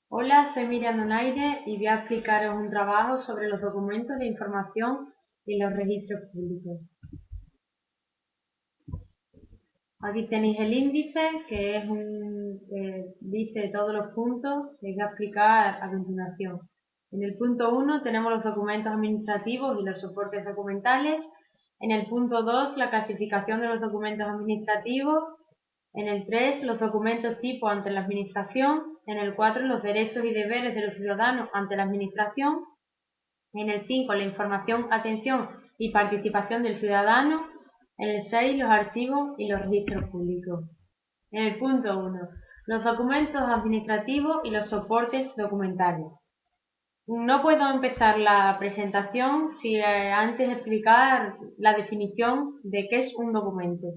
Hola, soy Miriam Donaire y voy a explicaros un trabajo sobre los documentos de información y los registros públicos. Aquí tenéis el índice, que es dice todos los puntos que voy a explicar a continuación. En el punto 1 tenemos los documentos administrativos y los soportes documentales. En el punto 2, la clasificación de los documentos administrativos. En el 3, los documentos tipo ante la Administración. En el 4, los derechos y deberes de los ciudadanos ante la Administración. En el 5, la información, atención y participación del ciudadano. En el 6, los archivos y los registros públicos. En el punto 1, los documentos administrativos y los soportes documentales. No puedo empezar la presentación sin antes explicar la definición de qué es un documento.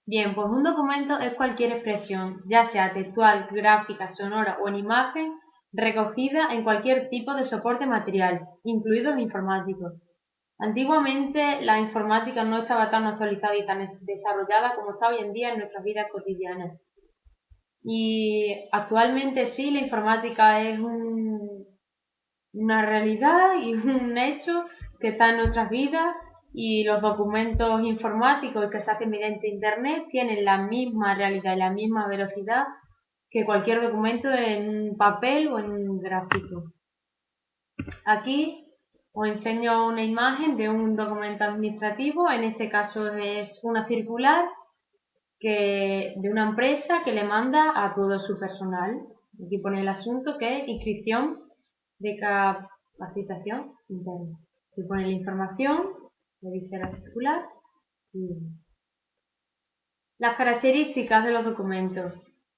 Bien, pues un documento es cualquier expresión, ya sea textual, gráfica, sonora o en imagen, recogida en cualquier tipo de soporte material, incluidos los informáticos. Antiguamente la informática no estaba tan actualizada y tan desarrollada como está hoy en día en nuestras vidas cotidianas. Y actualmente sí, la informática es una realidad y un hecho que está en nuestras vidas, y los documentos informáticos que se hacen mediante Internet tienen la misma realidad y la misma velocidad que cualquier documento en papel o en un gráfico. Aquí os enseño una imagen de un documento administrativo, en este caso es una circular de una empresa que le manda a todo su personal. Aquí pone el asunto que es inscripción de capacitación interna. Se pone la información, le dice la circular. Y las características de los documentos.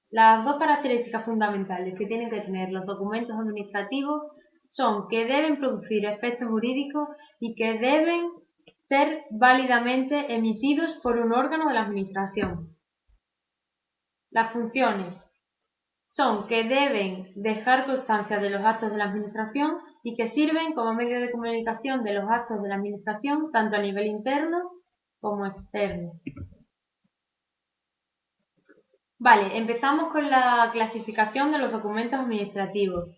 Las dos características fundamentales que tienen que tener los documentos administrativos son que deben producir efectos jurídicos y que deben ser válidamente emitidos por un órgano de la administración. Las funciones son que deben dejar constancia de los actos de la Administración y que sirven como medio de comunicación de los actos de la Administración tanto a nivel interno como externo. Vale, empezamos con la clasificación de los documentos administrativos.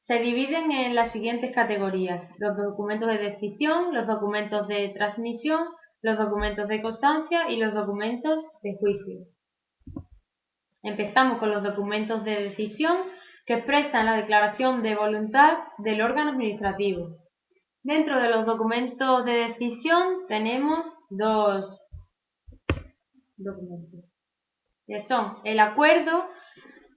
Se dividen en las siguientes categorías: los documentos de decisión, los documentos de transmisión, los documentos de constancia y los documentos de juicio. Empezamos con los documentos de decisión, que expresan la declaración de voluntad del órgano administrativo. Dentro de los documentos de decisión tenemos dos documentos, que son el acuerdo,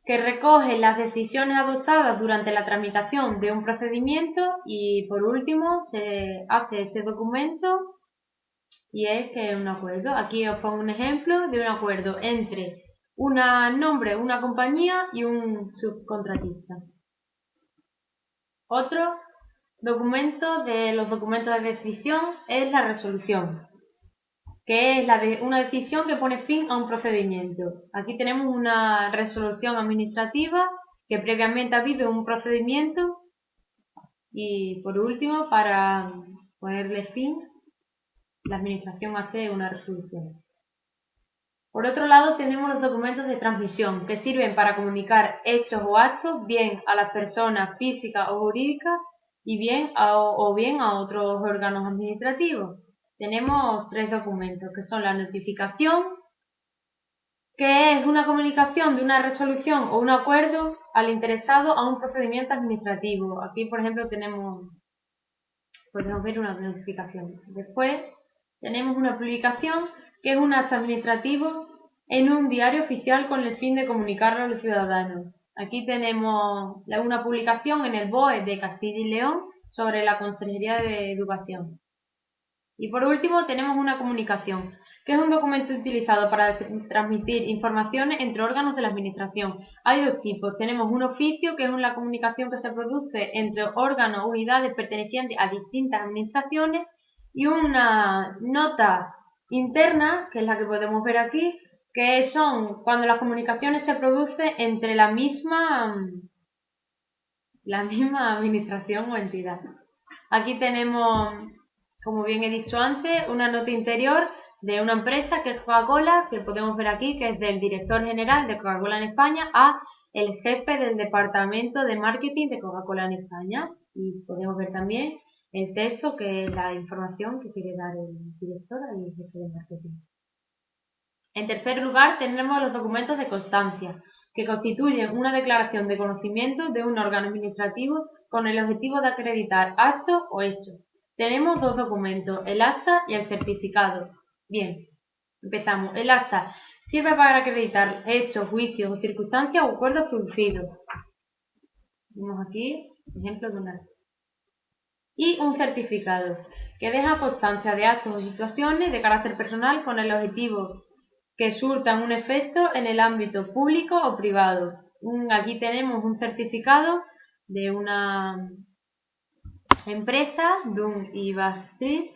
que recoge las decisiones adoptadas durante la tramitación de un procedimiento, y por último se hace este documento y es que es un acuerdo. Aquí os pongo un ejemplo de un acuerdo entre una compañía y un subcontratista. Otro documento de los documentos de decisión es la resolución, que es una decisión que pone fin a un procedimiento. Aquí tenemos una resolución administrativa que previamente ha habido un procedimiento, y por último, para ponerle fin, la administración hace una resolución. Por otro lado, tenemos los documentos de transmisión, que sirven para comunicar hechos o actos bien a las personas físicas o jurídicas y bien a otros órganos administrativos. Tenemos tres documentos, que son la notificación, que es una comunicación de una resolución o un acuerdo al interesado a un procedimiento administrativo. Aquí, por ejemplo, podemos ver una notificación. Después tenemos una publicación, que es un acto administrativo en un diario oficial con el fin de comunicarlo a los ciudadanos. Aquí tenemos una publicación en el BOE de Castilla y León sobre la Consejería de Educación. Y por último tenemos una comunicación, que es un documento utilizado para transmitir informaciones entre órganos de la Administración. Hay dos tipos. Tenemos un oficio, que es una comunicación que se produce entre órganos o unidades pertenecientes a distintas administraciones, y una nota interna, que es la que podemos ver aquí, que son cuando las comunicaciones se producen entre la misma administración o entidad. Aquí tenemos, como bien he dicho antes, una nota interior de una empresa que es Coca-Cola, que podemos ver aquí, que es del director general de Coca-Cola en España a el jefe del departamento de marketing de Coca-Cola en España. Y podemos ver también el texto, que es la información que quiere dar el director y el jefe de marketing. En tercer lugar, tenemos los documentos de constancia, que constituyen una declaración de conocimiento de un órgano administrativo con el objetivo de acreditar actos o hechos. Tenemos dos documentos, el acta y el certificado. Bien, empezamos. El acta sirve para acreditar hechos, juicios o circunstancias o acuerdos producidos. Vemos aquí ejemplos de un acta. Y un certificado, que deja constancia de actos o situaciones de carácter personal con el objetivo que surtan un efecto en el ámbito público o privado. Aquí tenemos un certificado de una empresa, Dun y Bradstreet,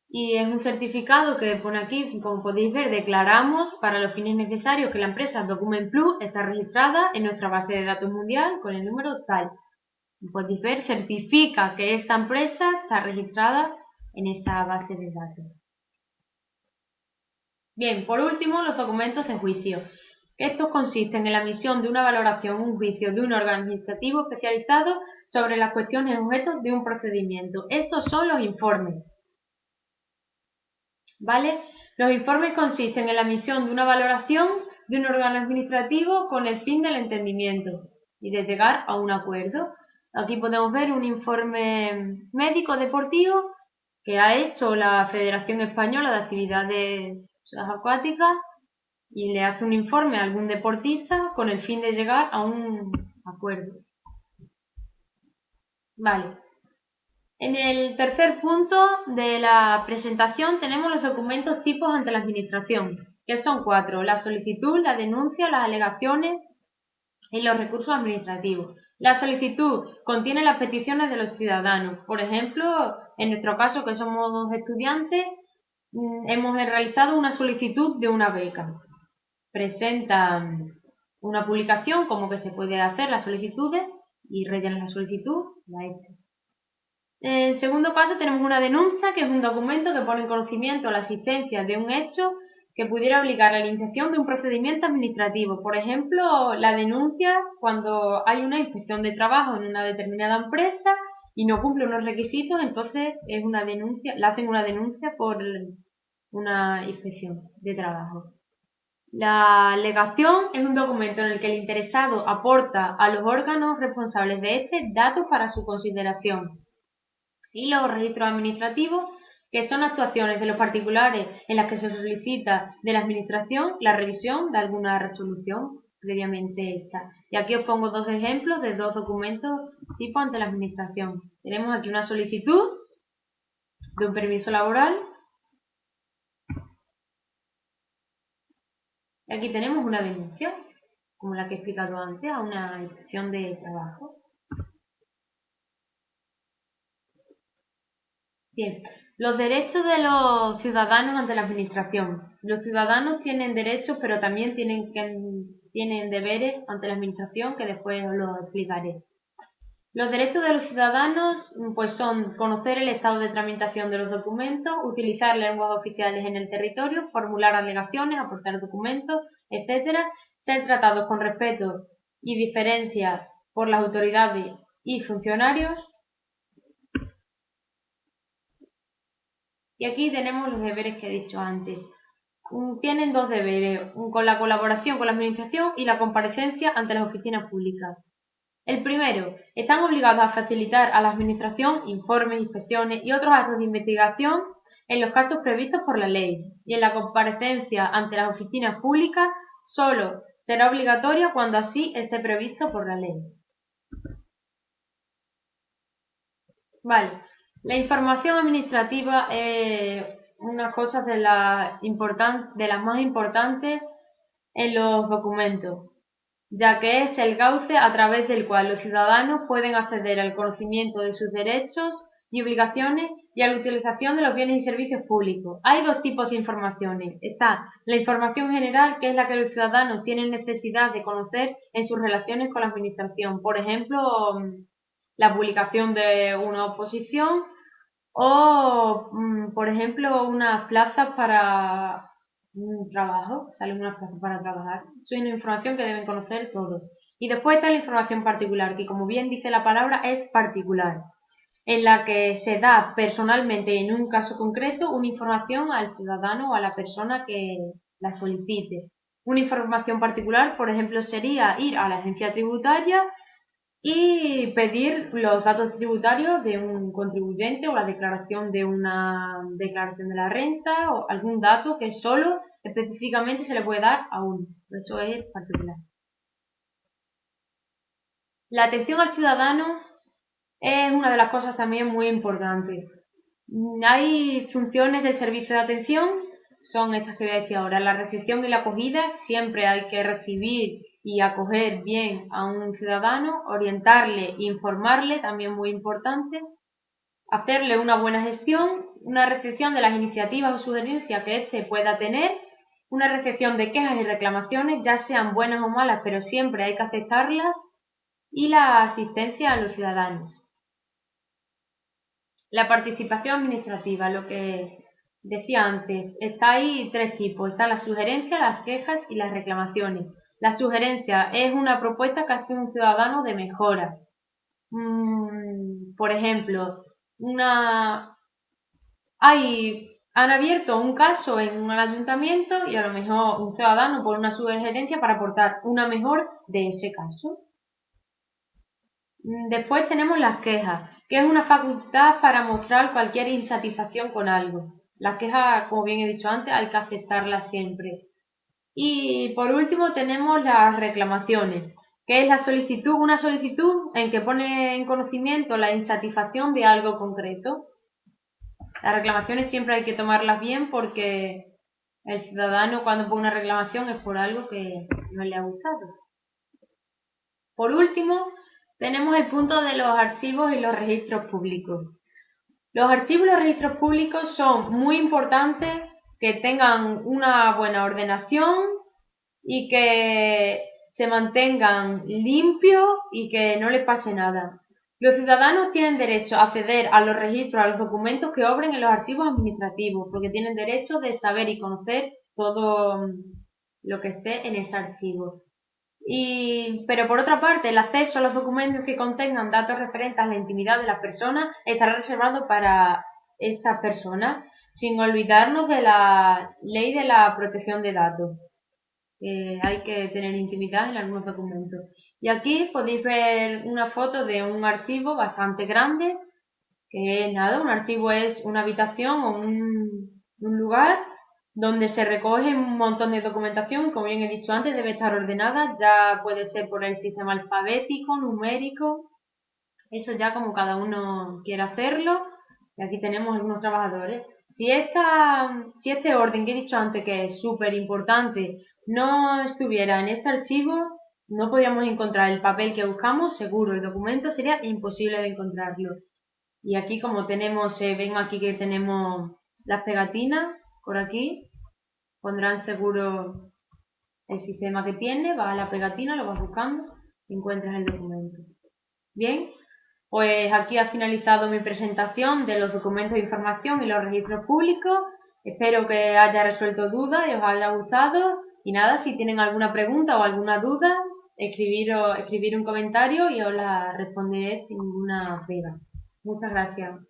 y es un certificado que pone aquí, como podéis ver, declaramos para los fines necesarios que la empresa Document Plus está registrada en nuestra base de datos mundial con el número tal. Podéis ver, certifica que esta empresa está registrada en esa base de datos. Bien, por último, los documentos de juicio. Estos consisten en la emisión de una valoración o un juicio de un órgano administrativo especializado sobre las cuestiones objeto de un procedimiento. Estos son los informes. ¿Vale? Los informes consisten en la emisión de una valoración de un órgano administrativo con el fin del entendimiento y de llegar a un acuerdo. Aquí podemos ver un informe médico deportivo que ha hecho la Federación Española de Actividades Acuáticas y le hace un informe a algún deportista con el fin de llegar a un acuerdo. Vale. En el tercer punto de la presentación tenemos los documentos tipos ante la Administración, que son 4: la solicitud, la denuncia, las alegaciones y los recursos administrativos. La solicitud contiene las peticiones de los ciudadanos. Por ejemplo, en nuestro caso, que somos estudiantes, hemos realizado una solicitud de una beca. Presentan una publicación, como que se puede hacer las solicitudes, y rellenan la solicitud, la hecha. En segundo caso tenemos una denuncia, que es un documento que pone en conocimiento la existencia de un hecho que pudiera obligar a la iniciación de un procedimiento administrativo. Por ejemplo, la denuncia cuando hay una inspección de trabajo en una determinada empresa y no cumple unos requisitos, entonces es una denuncia, le hacen una denuncia por una inspección de trabajo. La alegación es un documento en el que el interesado aporta a los órganos responsables de este datos para su consideración. Y los registros administrativos, que son actuaciones de los particulares en las que se solicita de la Administración la revisión de alguna resolución previamente hecha. Y aquí os pongo dos ejemplos de dos documentos tipo ante la Administración. Tenemos aquí una solicitud de un permiso laboral. Y aquí tenemos una denuncia, como la que he explicado antes, a una inspección de trabajo. Bien, los derechos de los ciudadanos ante la Administración. Los ciudadanos tienen derechos, pero también tienen deberes ante la Administración, que después os lo explicaré. Los derechos de los ciudadanos pues son conocer el estado de tramitación de los documentos, utilizar lenguas oficiales en el territorio, formular alegaciones, aportar documentos, etc., ser tratados con respeto y diferencia por las autoridades y funcionarios. Y aquí tenemos los deberes que he dicho antes. Tienen dos deberes, con la colaboración con la Administración y la comparecencia ante las oficinas públicas. El primero, están obligados a facilitar a la Administración informes, inspecciones y otros actos de investigación en los casos previstos por la ley. Y en la comparecencia ante las oficinas públicas solo será obligatoria cuando así esté previsto por la ley. Vale, la información administrativa es una cosa de las más importantes en los documentos, ya que es el cauce a través del cual los ciudadanos pueden acceder al conocimiento de sus derechos y obligaciones y a la utilización de los bienes y servicios públicos. Hay dos tipos de informaciones. Está la información general, que es la que los ciudadanos tienen necesidad de conocer en sus relaciones con la Administración. Por ejemplo, la publicación de una oposición o, por ejemplo, unas plazas para un trabajo, salen unas plazas para trabajar. Es una información que deben conocer todos. Y después está la información particular, que como bien dice la palabra, es particular, en la que se da personalmente en un caso concreto una información al ciudadano o a la persona que la solicite. Una información particular, por ejemplo, sería ir a la agencia tributaria y pedir los datos tributarios de un contribuyente o la declaración de una declaración de la renta o algún dato que solo específicamente se le puede dar a uno. Eso es particular. La atención al ciudadano es una de las cosas también muy importantes. Hay funciones del servicio de atención, son estas que voy a decir ahora. La recepción y la acogida, siempre hay que recibir y acoger bien a un ciudadano, orientarle e informarle, también muy importante. Hacerle una buena gestión, una recepción de las iniciativas o sugerencias que éste pueda tener, una recepción de quejas y reclamaciones, ya sean buenas o malas, pero siempre hay que aceptarlas, y la asistencia a los ciudadanos. La participación administrativa, lo que decía antes, está ahí tres tipos. Está la sugerencia, las quejas y las reclamaciones. La sugerencia es una propuesta que hace un ciudadano de mejora. Por ejemplo, han abierto un caso en un ayuntamiento y a lo mejor un ciudadano pone una sugerencia para aportar una mejora de ese caso. Después tenemos las quejas, que es una facultad para mostrar cualquier insatisfacción con algo. Las quejas, como bien he dicho antes, hay que aceptarlas siempre. Y por último tenemos las reclamaciones, que es una solicitud en que pone en conocimiento la insatisfacción de algo concreto. Las reclamaciones siempre hay que tomarlas bien porque el ciudadano cuando pone una reclamación es por algo que no le ha gustado. Por último, tenemos el punto de los archivos y los registros públicos. Los archivos y los registros públicos son muy importantes que tengan una buena ordenación y que se mantengan limpios y que no les pase nada. Los ciudadanos tienen derecho a acceder a los registros, a los documentos que obren en los archivos administrativos, porque tienen derecho de saber y conocer todo lo que esté en ese archivo. Pero por otra parte, el acceso a los documentos que contengan datos referentes a la intimidad de las personas estará reservado para estas personas, sin olvidarnos de la ley de la protección de datos. Hay que tener intimidad en algunos documentos. Y aquí podéis ver una foto de un archivo bastante grande, que nada, un archivo es una habitación o un lugar donde se recoge un montón de documentación, como bien he dicho antes, debe estar ordenada, ya puede ser por el sistema alfabético, numérico, eso ya como cada uno quiera hacerlo. Y aquí tenemos algunos trabajadores. Si este orden que he dicho antes, que es súper importante, no estuviera en este archivo, no podríamos encontrar el papel que buscamos, seguro, el documento sería imposible de encontrarlo. Y aquí como tenemos, ven aquí que tenemos las pegatinas, por aquí, pondrán seguro el sistema que tiene, vas a la pegatina, lo vas buscando y encuentras el documento. Bien, pues aquí ha finalizado mi presentación de los documentos de información y los registros públicos. Espero que haya resuelto dudas y os haya gustado. Y nada, si tienen alguna pregunta o alguna duda, escribir un comentario y os la responderé sin ninguna pega. Muchas gracias.